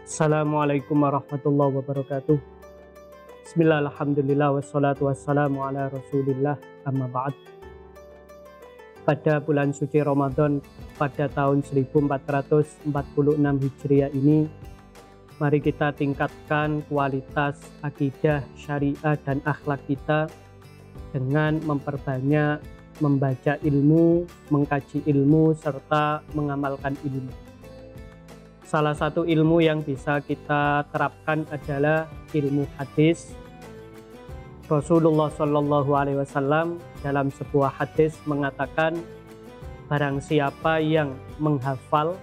Assalamualaikum warahmatullahi wabarakatuh. Bismillah, alhamdulillah, wassalatu wassalamu ala rasulillah, amma ba'd. Pada bulan suci Ramadan pada tahun 1446 Hijriah ini, mari kita tingkatkan kualitas akidah, syariah, dan akhlak kita dengan memperbanyak membaca ilmu, mengkaji ilmu, serta mengamalkan ilmu. Salah satu ilmu yang bisa kita terapkan adalah ilmu hadis. Rasulullah Shallallahu Alaihi Wasallam dalam sebuah hadis mengatakan, barang siapa yang menghafal,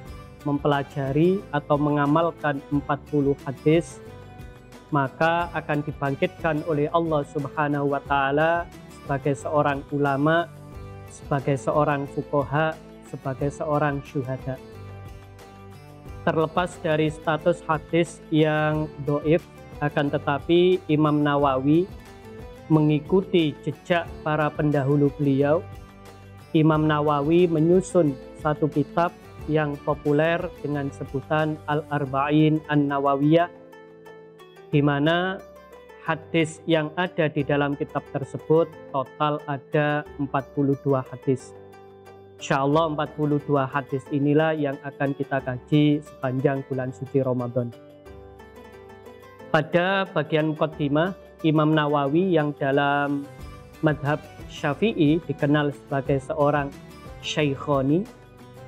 mempelajari atau mengamalkan 40 hadis, maka akan dibangkitkan oleh Allah Subhanahu wa Ta'ala sebagai seorang ulama, sebagai seorang fuqaha, sebagai seorang syuhada. Terlepas dari status hadis yang dhaif, akan tetapi Imam Nawawi mengikuti jejak para pendahulu beliau. Imam Nawawi menyusun satu kitab yang populer dengan sebutan Al-Arba'in An-Nawawiyah, di mana hadis yang ada di dalam kitab tersebut total ada 42 hadis. Insyaallah 42 hadis inilah yang akan kita kaji sepanjang bulan suci Ramadan. Pada bagian muqaddimah, Imam Nawawi yang dalam madhab Syafi'i dikenal sebagai seorang syaikhoni,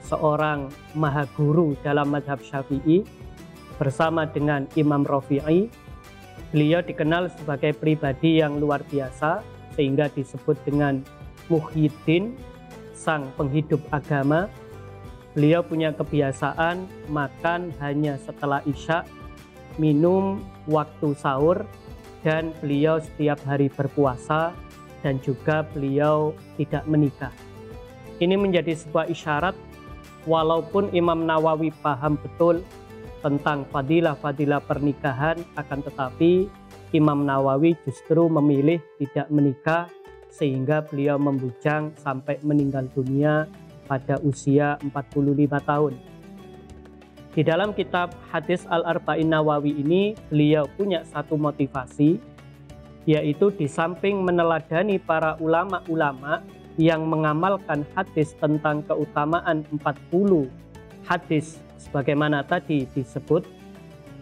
seorang maha guru dalam madhab Syafi'i, bersama dengan Imam Rafi'i. Beliau dikenal sebagai pribadi yang luar biasa sehingga disebut dengan Muhyiddin, sang penghidup agama. Beliau punya kebiasaan makan hanya setelah isya, minum waktu sahur, dan beliau setiap hari berpuasa, dan juga beliau tidak menikah. Ini menjadi sebuah isyarat, walaupun Imam Nawawi paham betul tentang fadilah-fadilah pernikahan, akan tetapi Imam Nawawi justru memilih tidak menikah, sehingga beliau membujang sampai meninggal dunia pada usia 45 tahun. Di dalam kitab hadis Al-Arba'in Nawawi ini, beliau punya satu motivasi, yaitu di samping meneladani para ulama-ulama yang mengamalkan hadis tentang keutamaan 40 hadis sebagaimana tadi disebut,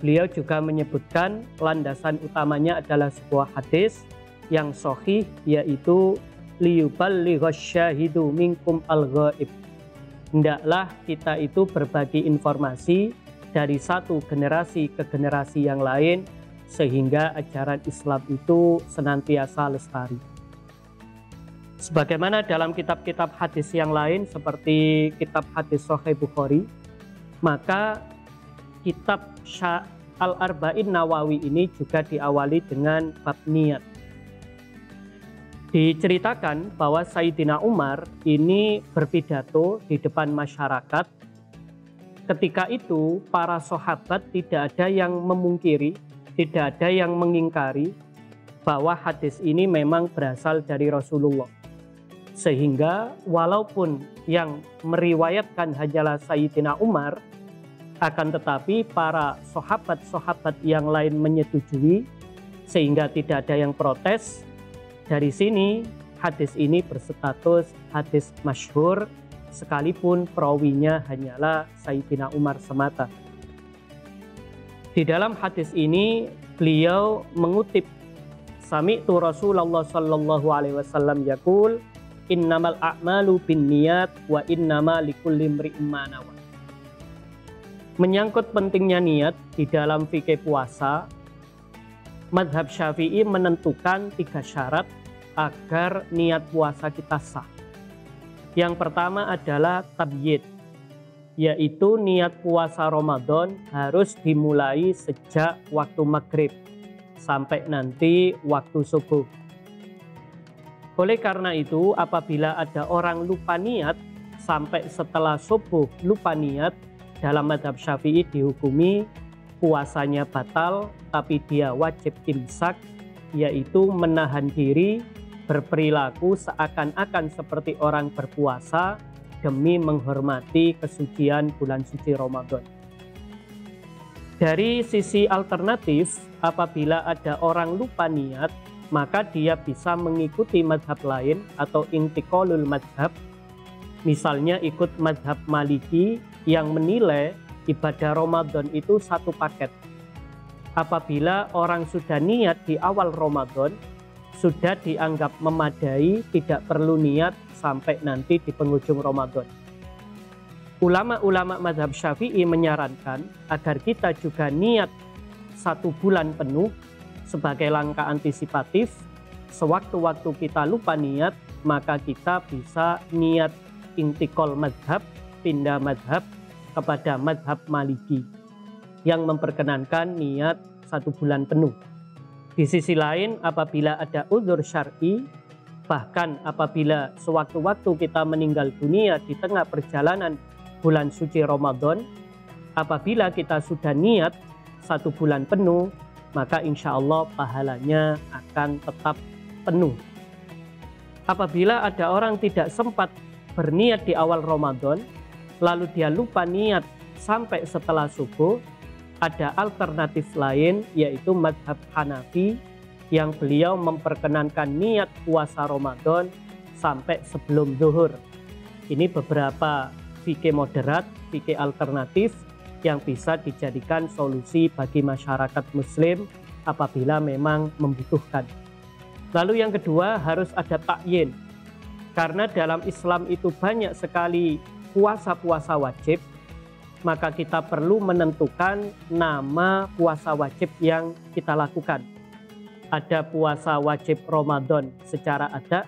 beliau juga menyebutkan landasan utamanya adalah sebuah hadis yang sahih, yaitu liyuballighasy syahidu minkum al-ghaib. Hendaklah kita itu berbagi informasi dari satu generasi ke generasi yang lain sehingga ajaran Islam itu senantiasa lestari. Sebagaimana dalam kitab-kitab hadis yang lain seperti kitab hadis Sahih Bukhari, maka kitab Al-Arba'in Nawawi ini juga diawali dengan bab niat. Diceritakan bahwa Sayyidina Umar ini berpidato di depan masyarakat. Ketika itu para sahabat tidak ada yang memungkiri, tidak ada yang mengingkari bahwa hadis ini memang berasal dari Rasulullah. Sehingga walaupun yang meriwayatkan hanyalah Sayyidina Umar, akan tetapi para sahabat-sahabat yang lain menyetujui sehingga tidak ada yang protes. Dari sini hadis ini berstatus hadis masyhur sekalipun perawinya hanyalah Sayyidina Umar semata. Di dalam hadis ini beliau mengutip sami'tu Rasulullah sallallahu alaihi wasallam yaqul innamal a'malu binniyat wa innama likulli imri'in ma nawa. Menyangkut pentingnya niat di dalam fikih puasa, madhab Syafi'i menentukan 3 syarat agar niat puasa kita sah. Yang pertama adalah tabyid, yaitu niat puasa Ramadan harus dimulai sejak waktu maghrib sampai nanti waktu subuh. Oleh karena itu, apabila ada orang lupa niat sampai setelah subuh lupa niat, dalam madhab Syafi'i dihukumi puasanya batal, tapi dia wajib imsak, yaitu menahan diri berperilaku seakan-akan seperti orang berpuasa demi menghormati kesucian bulan suci Ramadan. Dari sisi alternatif, apabila ada orang lupa niat, maka dia bisa mengikuti madhab lain atau intiqalul madhab. Misalnya ikut madhab Maliki yang menilai ibadah Ramadan itu satu paket. Apabila orang sudah niat di awal Ramadan, sudah dianggap memadai, tidak perlu niat sampai nanti di penghujung Ramadan. Ulama-ulama madhab Syafi'i menyarankan agar kita juga niat 1 bulan penuh sebagai langkah antisipatif. Sewaktu-waktu kita lupa niat, maka kita bisa niat intikal madhab, pindah madhab kepada madhab Maliki yang memperkenankan niat 1 bulan penuh. Di sisi lain, apabila ada uzur syar'i, bahkan apabila sewaktu-waktu kita meninggal dunia di tengah perjalanan bulan suci Ramadan, apabila kita sudah niat 1 bulan penuh, maka insya Allah pahalanya akan tetap penuh. Apabila ada orang tidak sempat berniat di awal Ramadan, lalu dia lupa niat sampai setelah subuh, ada alternatif lain yaitu madhab Hanafi yang beliau memperkenankan niat puasa Ramadan sampai sebelum zuhur. Ini beberapa fikih moderat, fikih alternatif yang bisa dijadikan solusi bagi masyarakat muslim apabila memang membutuhkan. Lalu yang kedua, harus ada takyin. Karena dalam Islam itu banyak sekali puasa-puasa wajib, maka kita perlu menentukan nama puasa wajib yang kita lakukan. Ada puasa wajib Ramadan secara adat,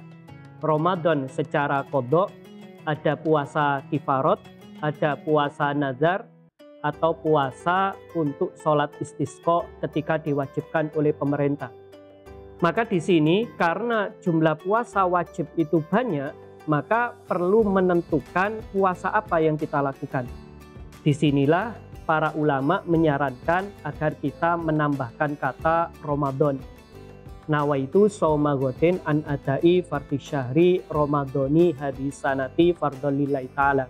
Ramadan secara qadha, ada puasa kifarat, ada puasa nazar, atau puasa untuk sholat istisqa ketika diwajibkan oleh pemerintah. Maka di sini karena jumlah puasa wajib itu banyak, maka perlu menentukan puasa apa yang kita lakukan. Disinilah para ulama menyarankan agar kita menambahkan kata Ramadan. Nawaitu shauma ghadin an adai fardhi syahri ramadhani hadis sanati fardhon lillahi ta'ala.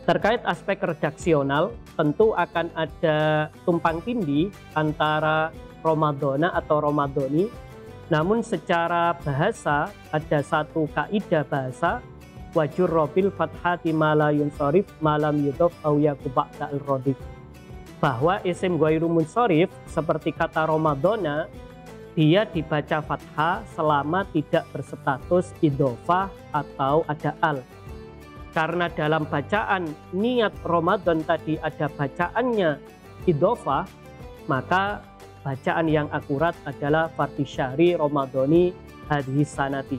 Terkait aspek redaksional, tentu akan ada tumpang tindih antara Ramadhana atau Ramadhani. Namun secara bahasa ada satu kaidah bahasa, wajur robil fathati mala yunsharif malam yudhof au yakubak da'il rodif. Bahwa isim ghairu munsharif seperti kata Ramadhana, dia dibaca fathah selama tidak berstatus idhofah atau ada al. Karena dalam bacaan niat Ramadan tadi ada bacaannya idhofah, maka bacaan yang akurat adalah fardhi syahri ramadhani hadhihi sanati.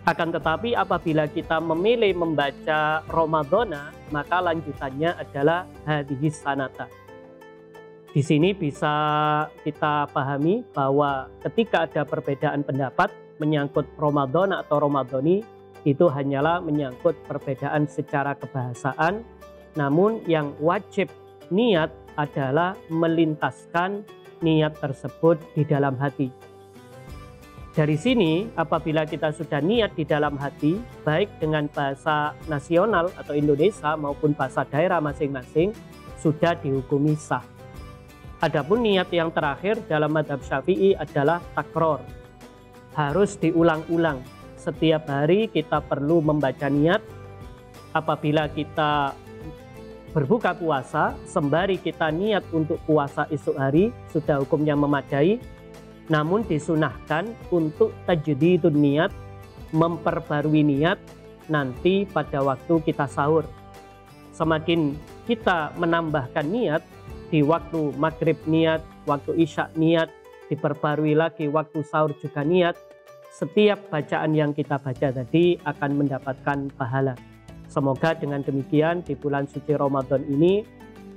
Akan tetapi apabila kita memilih membaca Ramadhana, maka lanjutannya adalah hadhihi sanata. Di sini bisa kita pahami bahwa ketika ada perbedaan pendapat menyangkut Ramadhana atau Ramadhani, itu hanyalah menyangkut perbedaan secara kebahasaan, namun yang wajib niat adalah melintaskan niat tersebut di dalam hati. Dari sini apabila kita sudah niat di dalam hati, baik dengan bahasa nasional atau Indonesia maupun bahasa daerah masing-masing, sudah dihukumi sah. Adapun niat yang terakhir dalam madhab Syafi'i adalah takror. Harus diulang-ulang. Setiap hari kita perlu membaca niat. Apabila kita berbuka puasa, sembari kita niat untuk puasa esok hari, sudah hukumnya memadai. Namun disunahkan untuk tajdidun niat, memperbarui niat nanti pada waktu kita sahur. Semakin kita menambahkan niat, di waktu maghrib niat, waktu isya niat, diperbarui lagi waktu sahur juga niat, setiap bacaan yang kita baca tadi akan mendapatkan pahala. Semoga dengan demikian di bulan suci Ramadan ini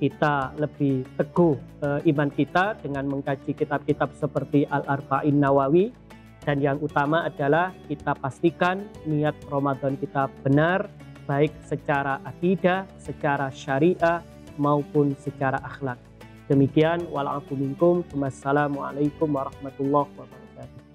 kita lebih teguh iman kita dengan mengkaji kitab-kitab seperti Al-Arba'in Nawawi, dan yang utama adalah kita pastikan niat Ramadan kita benar, baik secara akidah, secara syariah maupun secara akhlak. Demikian, wa'alaikum warahmatullahi wabarakatuh.